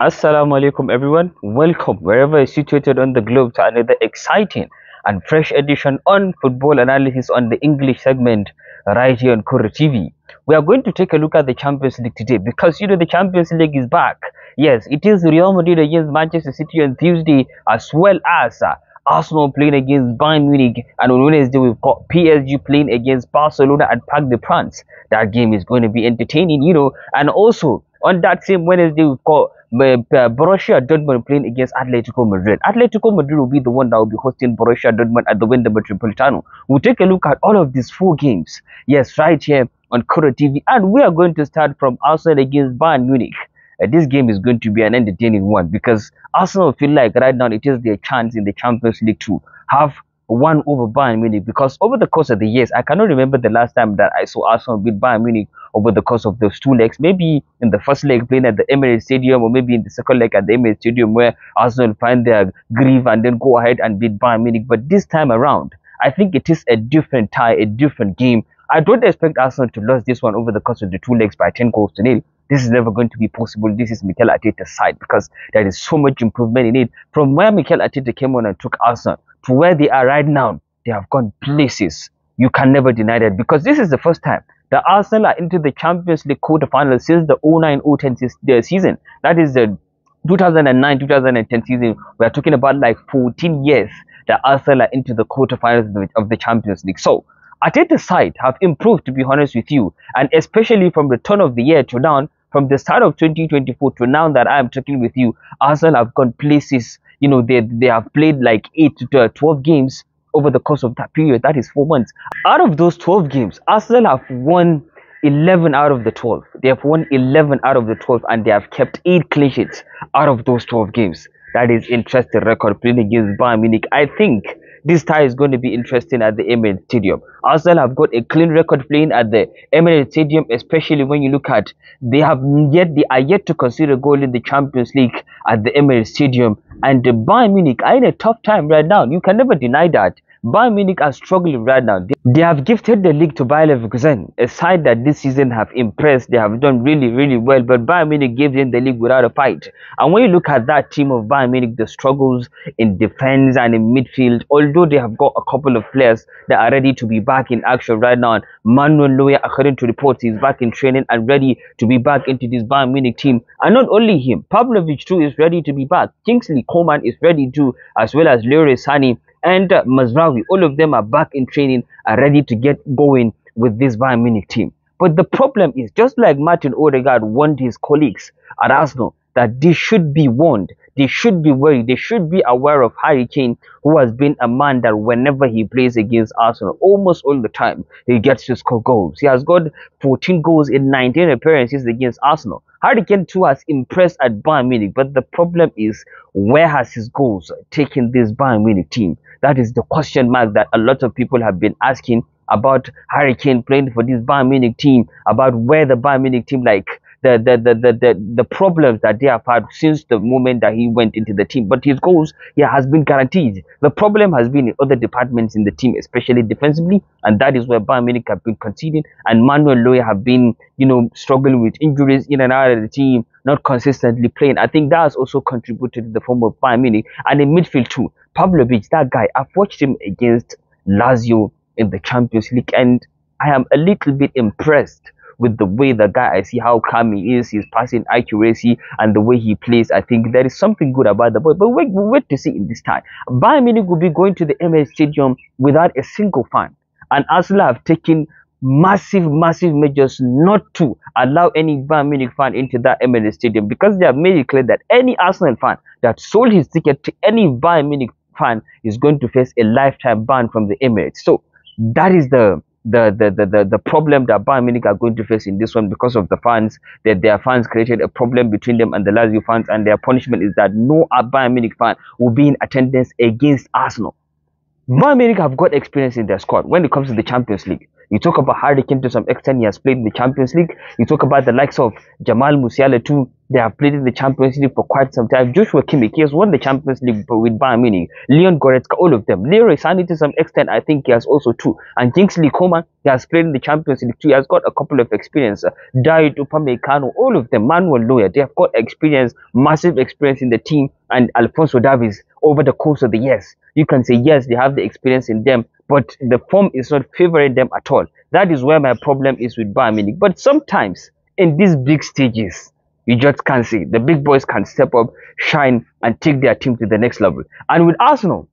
Assalamu alaikum everyone. Welcome wherever you're situated on the globe to another exciting and fresh edition on football analysis on the English segment right here on Kura TV. We are going to take a look at the Champions League today because the Champions League is back. Yes, it is Real Madrid against Manchester City on Tuesday as well as Arsenal playing against Bayern Munich, and on Wednesday we've got PSG playing against Barcelona at Parc des Princes. That game is going to be entertaining, and also on that same Wednesday we've got Borussia Dortmund playing against Atletico Madrid. Atletico Madrid will be the one that will be hosting Borussia Dortmund at the Wanda Metropolitano. We'll take a look at all of these four games, yes, right here on Kura TV, and we are going to start from Arsenal against Bayern Munich. This game is going to be an entertaining one because Arsenal feel like right now it is their chance in the Champions League to have one over Bayern Munich, because over the course of the years, I cannot remember the last time that I saw Arsenal beat Bayern Munich over the course of those two legs. Maybe in the first leg playing at the Emirates Stadium, or maybe in the second leg at the Emirates Stadium where Arsenal find their groove and then go ahead and beat Bayern Munich. But this time around, I think it is a different tie, a different game. I don't expect Arsenal to lose this one over the course of the two legs by 10 goals to nil. This is never going to be possible. This is Mikel Arteta's side because there is so much improvement in it. From where Mikel Arteta came on and took Arsenal to where they are right now, they have gone places. You can never deny that, because this is the first time that Arsenal are into the Champions League quarterfinals since the 09-010 season. That is the 2009-2010 season. We are talking about like 14 years that Arsenal are into the quarterfinals of the Champions League. So Arteta's side have improved, to be honest with you, and especially from the turn of the year to now, from the start of 2024 to now that I am talking with you, Arsenal have gone places. They have played like 8 to 12 games over the course of that period. That is 4 months. Out of those 12 games, Arsenal have won 11 out of the 12. They have won 11 out of the 12, and they have kept 8 clean sheets out of those 12 games. That is interesting record playing against Bayern Munich. I think this tie is going to be interesting at the Emirates Stadium. Arsenal have got a clean record playing at the Emirates Stadium, especially when you look at they are yet to consider a goal in the Champions League at the Emirates Stadium. And the Bayern Munich are in a tough time right now. You can never deny that. Bayern Munich are struggling right now. They have gifted the league to Bayer Leverkusen, a side that this season have impressed. They have done really, really well, but Bayern Munich gave them the league without a fight. And when you look at that team of Bayern Munich, the struggles in defense and in midfield, although they have got a couple of players that are ready to be back in action right now. Manuel Neuer, according to reports, is back in training and ready to be back into this Bayern Munich team. And not only him, Pavlovic too is ready to be back. Kingsley Coman is ready too, as well as Leroy Sané and Mazraoui. All of them are back in training and ready to get going with this Bayern Munich team. But the problem is, just like Martin Odegaard warned his colleagues at Arsenal that they should be warned, they should be worried, they should be aware of Harry Kane, who has been a man that whenever he plays against Arsenal, almost all the time, he gets to score goals. He has got 14 goals in 19 appearances against Arsenal. Harry Kane too has impressed at Bayern Munich, but the problem is, where has his goals taken this Bayern Munich team? That is the question mark that a lot of people have been asking about Harry Kane playing for this Bayern Munich team, about where the Bayern Munich team, like the problems that they have had since the moment that he went into the team. But his goals, has been guaranteed. The problem has been in other departments in the team, especially defensively, and that is where Bayern Munich have been conceding, and Manuel Neuer have been, struggling with injuries in and out of the team, not consistently playing. I think that has also contributed to the form of Bayern Munich. And in midfield too, Pavlovic, that guy, I've watched him against Lazio in the Champions League, and I am a little bit impressed with the way the guy, I see how calm he is, his passing accuracy, and the way he plays. I think there is something good about the boy. But we'll wait to see in this time. Bayern Munich will be going to the Emirates Stadium without a single fan, and Arsenal have taken massive measures not to allow any Bayern Munich fan into that Emirates Stadium, because they have made it clear that any Arsenal fan that sold his ticket to any Bayern Munich fan is going to face a lifetime ban from the Emirates. So that is the problem that Bayern Munich are going to face in this one, because of the fans, that their fans created a problem between them and the Lazio fans, and their punishment is that no Bayern Munich fan will be in attendance against Arsenal. Bayern Munich have got experience in their squad when it comes to the Champions League. You talk about Harry Kane, to some extent he has played in the Champions League. You talk about the likes of Jamal Musiala too. They have played in the Champions League for quite some time. Joshua Kimmich, he has won the Champions League with Bayern Munich. Leon Goretzka, all of them. Leroy Sané to some extent, I think he has also too. And Kingsley Coman, he has played in the Champions League too. He has got a couple of experience. David Upamecano, all of them. Manuel Neuer, they have got experience, massive experience in the team. And Alphonso Davies over the course of the years. You can say, yes, they have the experience in them, but the form is not favoring them at all. That is where my problem is with Bayern Munich. But sometimes, in these big stages, you just can't see. The big boys can step up, shine, and take their team to the next level. And with Arsenal,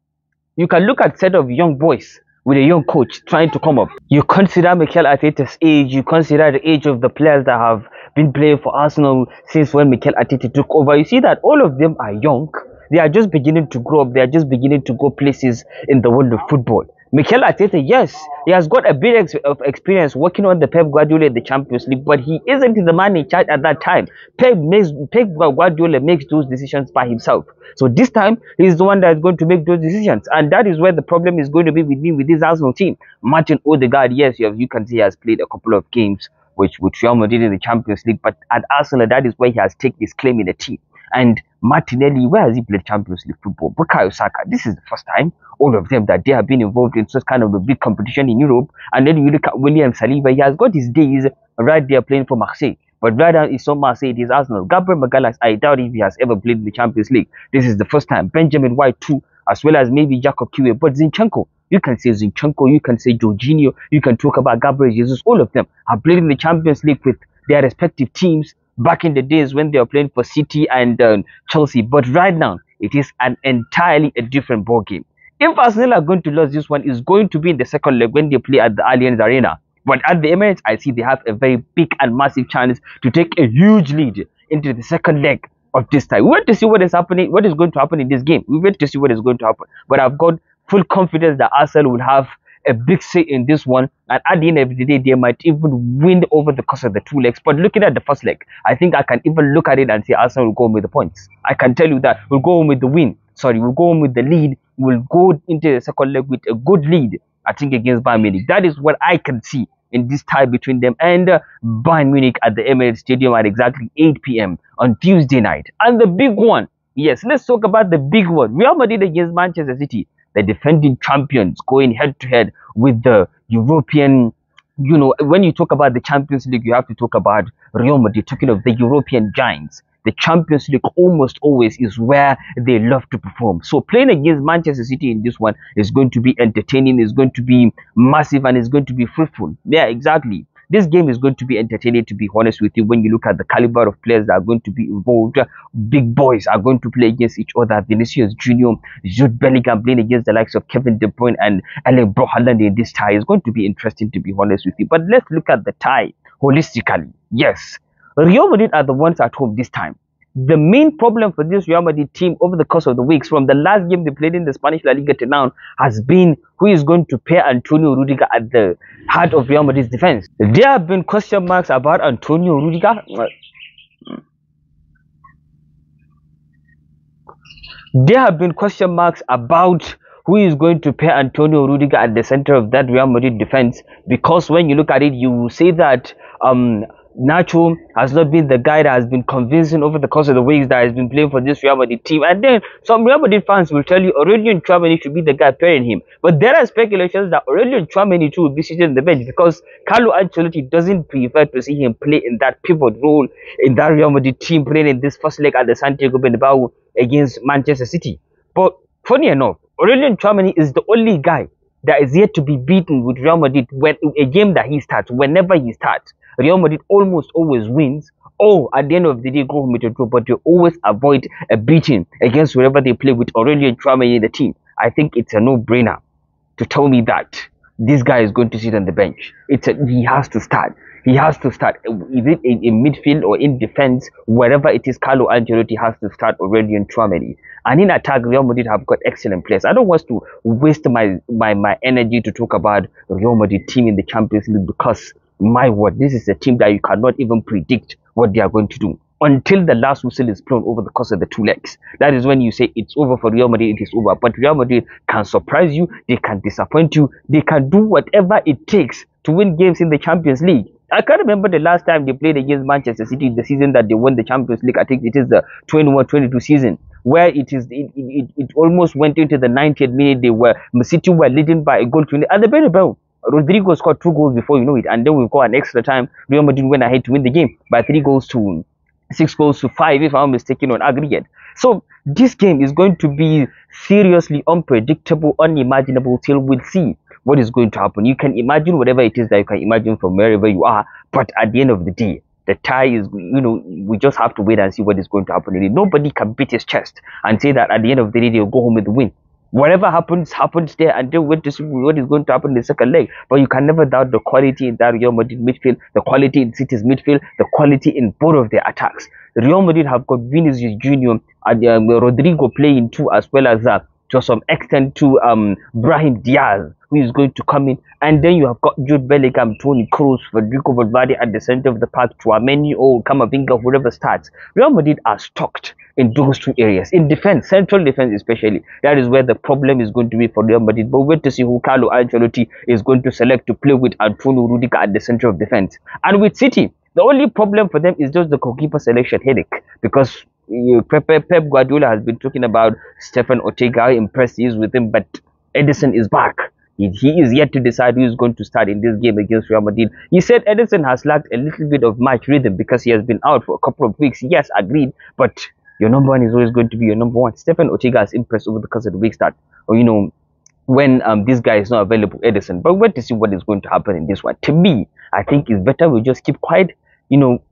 you can look at a set of young boys with a young coach trying to come up. You consider Mikel Arteta's age, you consider the age of the players that have been playing for Arsenal since when Mikel Arteta took over. You see that all of them are young. They are just beginning to grow up. They are just beginning to go places in the world of football. Mikel Arteta, yes, he has got a bit of experience working on the Pep Guardiola in the Champions League, but he isn't the man in charge at that time. Pep Guardiola makes those decisions by himself. So this time, he's the one that's going to make those decisions. And that is where the problem is going to be with me with this Arsenal team. Martin Odegaard, yes, you can see he has played a couple of games with Real Madrid in the Champions League, but at Arsenal, that is where he has taken his claim in the team. And Martinelli, where has he played Champions League football? Bukayo Saka, this is the first time, all of them, that they have been involved in such kind of a big competition in Europe. And then you look at William Saliba, he has got his days right there playing for Marseille. But right now, it's not Marseille, it is Arsenal. Gabriel Magalhaes, I doubt if he has ever played in the Champions League. This is the first time. Benjamin White too, as well as maybe Jacob Kiwior. But Zinchenko, you can say Zinchenko, you can say Jorginho, you can talk about Gabriel Jesus. All of them have played in the Champions League with their respective teams back in the days when they were playing for City and Chelsea. But right now, it is an entirely a different ball game. If Arsenal are going to lose this one, it's going to be in the second leg when they play at the Allianz Arena. But at the Emirates, I see they have a very big and massive chance to take a huge lead into the second leg of this time. We wait to see what is happening, what is going to happen in this game. We wait to see what is going to happen. But I've got full confidence that Arsenal will have a big say in this one, and at the end of the day, they might even win over the course of the two legs. But looking at the first leg, I think I can even look at it and say Arsenal will go home with the points. I can tell you that we'll go home with the win. We'll go home with the lead. We'll go into the second leg with a good lead, I think, against Bayern Munich. That is what I can see in this tie between them and Bayern Munich at the Emirates Stadium at exactly 8 p.m. on Tuesday night. And the big one, yes, let's talk about the big one. Real Madrid against Manchester City, the defending champions, going head to head with the European. You know, when you talk about the Champions League, you have to talk about Real Madrid, talking of the European giants. The Champions League almost always is where they love to perform. So playing against Manchester City in this one is going to be entertaining, is going to be massive, and is going to be fruitful. Yeah, exactly. This game is going to be entertaining, to be honest with you. When you look at the caliber of players that are going to be involved, big boys are going to play against each other. Vinicius Junior, Jude Bellingham playing against the likes of Kevin De Bruyne and Erling Haaland in this tie is going to be interesting, to be honest with you. But let's look at the tie holistically. Yes, Real Madrid are the ones at home this time. The main problem for this Real Madrid team over the course of the weeks, from the last game they played in the Spanish La Liga to now, has been who is going to pair Antonio Rudiger at the heart of Real Madrid's defense. There have been question marks about Antonio Rudiger. There have been question marks about who is going to pair Antonio Rudiger at the center of that Real Madrid defense, because when you look at it, you say that Nacho has not been the guy that has been convincing over the course of the weeks that has been playing for this Real Madrid team. And then some Real Madrid fans will tell you Aurelien Tchouameni should be the guy pairing him. But there are speculations that Aurelien Tchouameni too will be sitting on the bench because Carlo Ancelotti doesn't prefer to see him play in that pivot role in that Real Madrid team, playing in this first leg at the Santiago Bernabeu against Manchester City. But funny enough, Aurelien Tchouameni is the only guy that is yet to be beaten with Real Madrid when a game that he starts. Whenever he starts, Real Madrid almost always wins, or at the end of the day go home with a draw, but they always avoid a beating against wherever they play with Aurelien Tchouameni in the team. I think it's a no-brainer to tell me that this guy is going to sit on the bench. He has to start. He has to start. Is it in midfield or in defense? Wherever it is, Carlo Ancelotti has to start Aurelien Tchouameni. And in attack, Real Madrid have got excellent players. I don't want to waste my energy to talk about Real Madrid team in the Champions League, because my word, this is a team that you cannot even predict what they are going to do until the last whistle is blown over the course of the two legs. That is when you say it's over for Real Madrid, it is over. But Real Madrid can surprise you, they can disappoint you, they can do whatever it takes to win games in the Champions League. I can't remember the last time they played against Manchester City, the season that they won the Champions League. I think it is the 21-22 season, where it almost went into the 90th minute. City were leading by a goal to at the Bernabeu. Rodrigo scored 2 goals before you know it, and then we've got an extra time. Real Madrid went ahead to win the game by 6 goals to 5, if I'm mistaken, on aggregate. So this game is going to be seriously unpredictable, unimaginable till we'll see what is going to happen. You can imagine whatever it is that you can imagine from wherever you are, but at the end of the day, the tie is, we just have to wait and see what is going to happen. Nobody can beat his chest and say that at the end of the day, they'll go home with the win. Whatever happens there, and then wait to see what is going to happen in the second leg. But you can never doubt the quality in that Real Madrid midfield, the quality in City's midfield, the quality in both of their attacks. Real Madrid have got Vinicius Junior and Rodrigo playing too, as well as to some extent to Brahim Diaz, who is going to come in. And then you have got Jude Bellingham, Toni Kroos, Federico Valverde at the center of the park, Tchouameni or Camavinga, whoever starts. Real Madrid are stocked in those two areas. In defense, central defense especially, that is where the problem is going to be for Real Madrid. But wait to see who Carlo Ancelotti is going to select to play with Antonio Rudiger at the center of defense. And with City, the only problem for them is just the goalkeeper selection headache, because Pep Guardiola has been talking about Stefan Ortega, how impressed he is with him, but Edison is back. He is yet to decide who is going to start in this game against Real Madrid. He said Edison has lacked a little bit of match rhythm because he has been out for a couple of weeks. Yes, agreed, but your number one is always going to be your number one. Stefan Ortega is impressed over the course of the week start, or when this guy is not available, Edison. But wait to see what is going to happen in this one. To me, I think it's better we just keep quiet,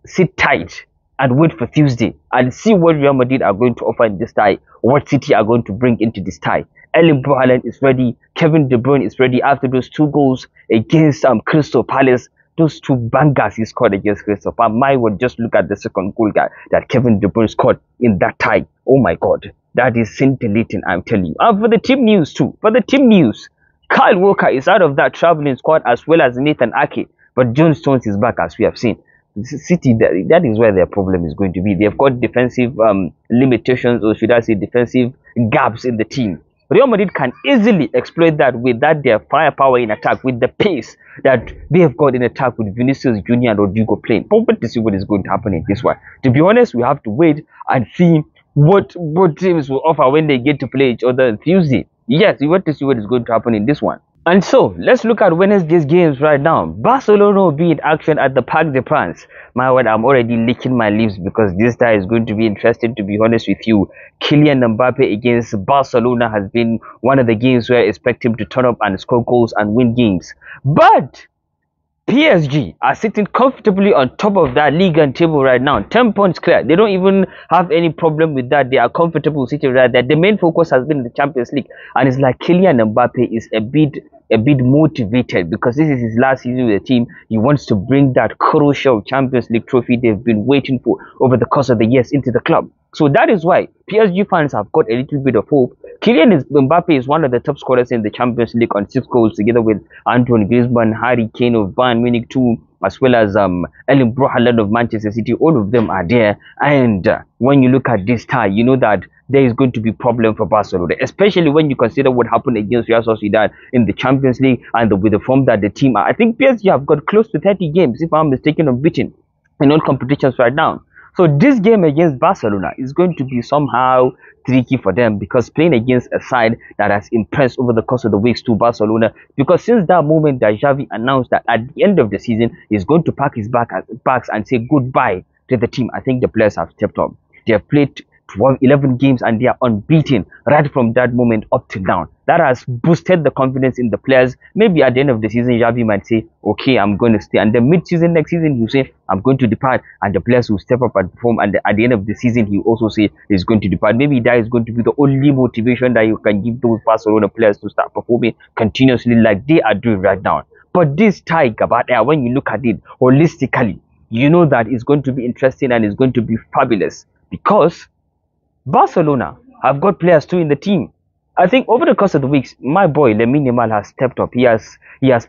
sit tight and wait for Tuesday and see what Real Madrid are going to offer in this tie, what City are going to bring into this tie. Erling Haaland is ready. Kevin De Bruyne is ready after those 2 goals against Crystal Palace. Those 2 bangers he scored against Crystal Palace. My word, just look at the second goal that Kevin De Bruyne scored in that tie. Oh my God, that is scintillating, I'm telling you. And for the team news too, Kyle Walker is out of that traveling squad, as well as Nathan Ake. But John Stones is back, as we have seen. City, that is where their problem is going to be. They've got defensive limitations, or should I say defensive gaps in the team. Real Madrid can easily exploit that with their firepower in attack, with the pace that they have got in attack with Vinicius Junior and Rodrigo playing. But wait to see what is going to happen in this one. To be honest, we have to wait and see what teams will offer when they get to play each other on Tuesday. Yes, we want to see what is going to happen in this one. And so, let's look at Wednesday's games right now. Barcelona will be in action at the Parc des Princes. My word, I'm already licking my lips because this tie is going to be interesting, to be honest with you. Kylian Mbappe against Barcelona has been one of the games where I expect him to turn up and score goals and win games. But PSG are sitting comfortably on top of that league and table right now, 10 points clear. They don't even have any problem with that. They are comfortable sitting right there. The main focus has been the Champions League, and it's like Kylian Mbappe is a bit motivated because this is his last season with the team. He wants to bring that crucial Champions League trophy they've been waiting for over the course of the years into the club. So that is why PSG fans have got a little bit of hope. Kylian Mbappe is one of the top scorers in the Champions League on 6 goals, together with Antoine Griezmann, Harry Kane of Bayern Munich too, as well as Erling Haaland of Manchester City. All of them are there. And when you look at this tie, you know that there is going to be problem for Barcelona, especially when you consider what happened against Real Sociedad in the Champions League and with the form that the team are. I think PSG have got close to 30 games, if I'm mistaken, unbeaten in all competitions right now. So this game against Barcelona is going to be somehow tricky for them, because playing against a side that has impressed over the course of the weeks to Barcelona, because since that moment that Xavi announced that at the end of the season he's going to pack his bags and say goodbye to the team, I think the players have stepped up. They have played 11 games and they are unbeaten right from that moment up to now. That has boosted the confidence in the players. Maybe at the end of the season, Xavi might say, okay, I'm going to stay. And then mid-season next season, he'll say, I'm going to depart. And the players will step up and perform. And at the end of the season, he'll also say he's going to depart. Maybe that is going to be the only motivation that you can give those Barcelona players to start performing continuously like they are doing right now. But this tie, when you look at it holistically, you know that it's going to be interesting and it's going to be fabulous, because Barcelona have got players too in the team. I think over the course of the weeks, my boy Lamine Yamal has stepped up. He has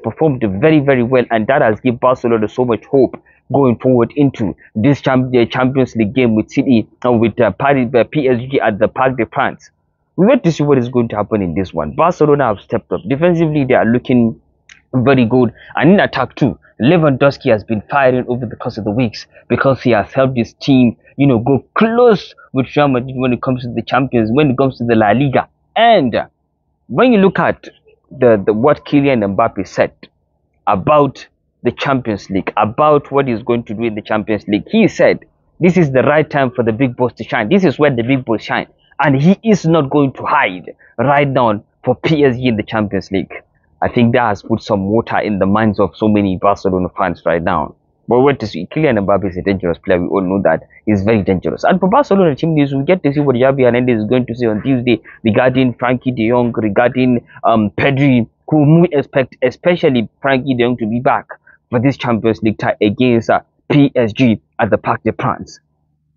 performed very, very well, and that has given Barcelona so much hope going forward into this Champions League game with City and with PSG at the Parc des Princes. We want to see what is going to happen in this one. Barcelona have stepped up. Defensively, they are looking Very good. And in attack too, Lewandowski has been firing over the course of the weeks because he has helped his team, go close with Real Madrid when it comes to the Champions, when it comes to the La Liga. And when you look at the what Kylian Mbappe said about the Champions League, about what he's going to do in the Champions League, he said this is the right time for the big boss to shine. This is where the big boss shine, and he is not going to hide right now for PSG in the Champions League. I think that has put some water in the minds of so many Barcelona fans right now. But wait to see. Kylian Mbappe is a dangerous player. We all know that. He's very dangerous. And for Barcelona team news, we get to see what Xavi Hernandez is going to say on Tuesday regarding Frankie de Jong, regarding Pedri, who we expect, especially Frankie de Jong, to be back for this Champions League tie against PSG at the Parc des Princes.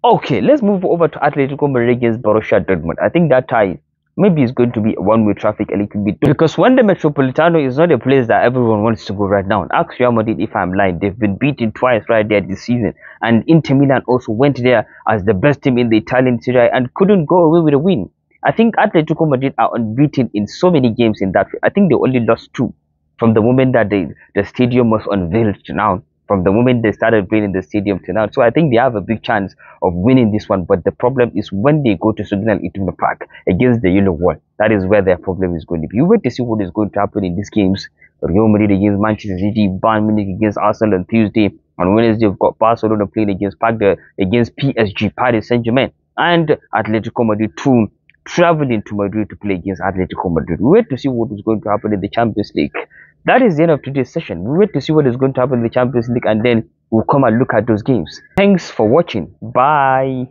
Okay, let's move over to Atletico Madrid against Borussia Dortmund. I think that tie maybe it's going to be a one-way traffic a little bit, because when the Metropolitano is not a place that everyone wants to go right now. Ask Real Madrid if I'm lying. They've been beaten twice right there this season, and Inter Milan also went there as the best team in the Italian Serie A and couldn't go away with a win. I think Atletico Madrid are unbeaten in so many games in that. I think they only lost 2 from the moment that the stadium was unveiled to now. From the moment they started playing in the stadium to now. So I think they have a big chance of winning this one. But the problem is when they go to Signal Iduna Park against the Yellow Wall. That is where their problem is going to be. You wait to see what is going to happen in these games. Real Madrid against Manchester City, Bayern Munich against Arsenal on Tuesday. On Wednesday, we've got Barcelona playing against PSG, Paris Saint-Germain, and Atletico Madrid too, traveling to Madrid to play against Atletico Madrid. We wait to see what is going to happen in the Champions League. That is the end of today's session. We wait to see what is going to happen in the Champions League, and then we'll come and look at those games. Thanks for watching. Bye.